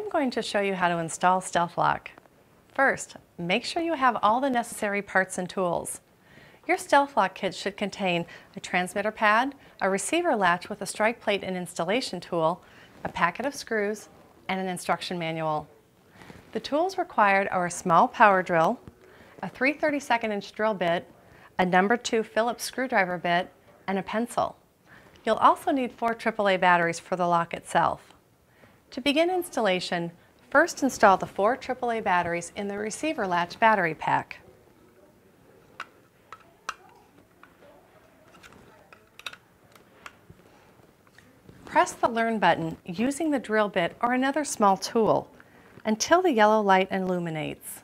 I'm going to show you how to install StealthLock. First, make sure you have all the necessary parts and tools. Your StealthLock kit should contain a transmitter pad, a receiver latch with a strike plate and installation tool, a packet of screws, and an instruction manual. The tools required are a small power drill, a 3/32" drill bit, a number 2 Phillips screwdriver bit, and a pencil. You'll also need 4 AAA batteries for the lock itself. To begin installation, first install the 4 AAA batteries in the receiver latch battery pack. Press the Learn button using the drill bit or another small tool until the yellow light illuminates.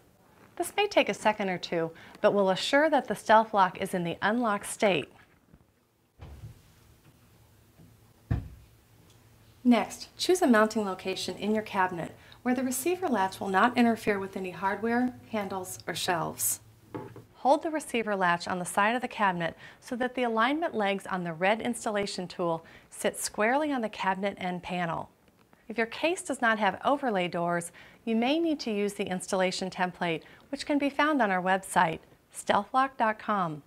This may take a second or two, but will assure that the StealthLock is in the unlocked state. Next, choose a mounting location in your cabinet where the receiver latch will not interfere with any hardware, handles, or shelves. Hold the receiver latch on the side of the cabinet so that the alignment legs on the red installation tool sit squarely on the cabinet end panel. If your case does not have overlay doors, you may need to use the installation template, which can be found on our website, StealthLock.com.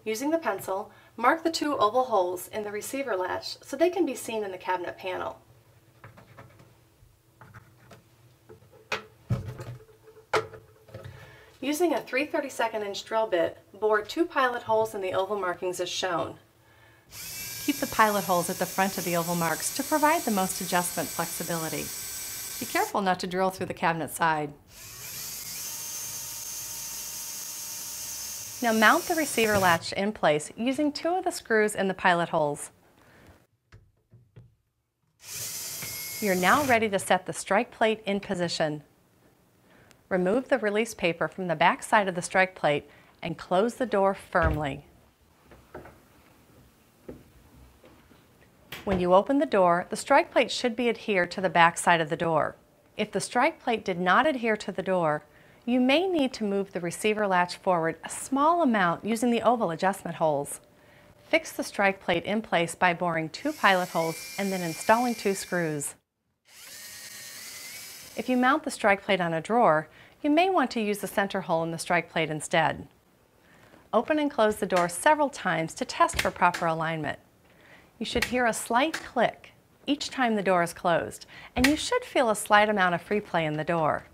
Using the pencil, mark the 2 oval holes in the receiver latch so they can be seen in the cabinet panel. Using a 3/32" drill bit, bore 2 pilot holes in the oval markings as shown. Keep the pilot holes at the front of the oval marks to provide the most adjustment flexibility. Be careful not to drill through the cabinet side. Now mount the receiver latch in place using 2 of the screws in the pilot holes. You're now ready to set the strike plate in position. Remove the release paper from the back side of the strike plate and close the door firmly. When you open the door, the strike plate should be adhered to the back side of the door. If the strike plate did not adhere to the door, you may need to move the receiver latch forward a small amount using the oval adjustment holes. Fix the strike plate in place by boring 2 pilot holes and then installing 2 screws. If you mount the strike plate on a drawer, you may want to use the center hole in the strike plate instead. Open and close the door several times to test for proper alignment. You should hear a slight click each time the door is closed, and you should feel a slight amount of free play in the door.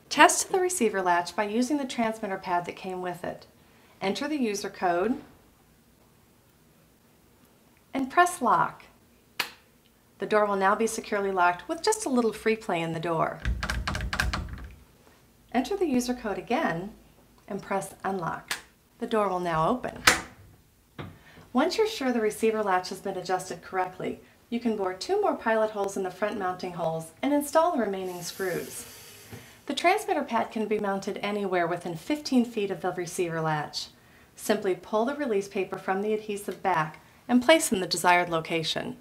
Test the receiver latch by using the transmitter pad that came with it. Enter the user code and press lock. The door will now be securely locked with just a little free play in the door. Enter the user code again and press unlock. The door will now open. Once you're sure the receiver latch has been adjusted correctly, you can bore 2 more pilot holes in the front mounting holes and install the remaining screws. The transmitter pad can be mounted anywhere within 15 feet of the receiver latch. Simply pull the release paper from the adhesive back and place in the desired location.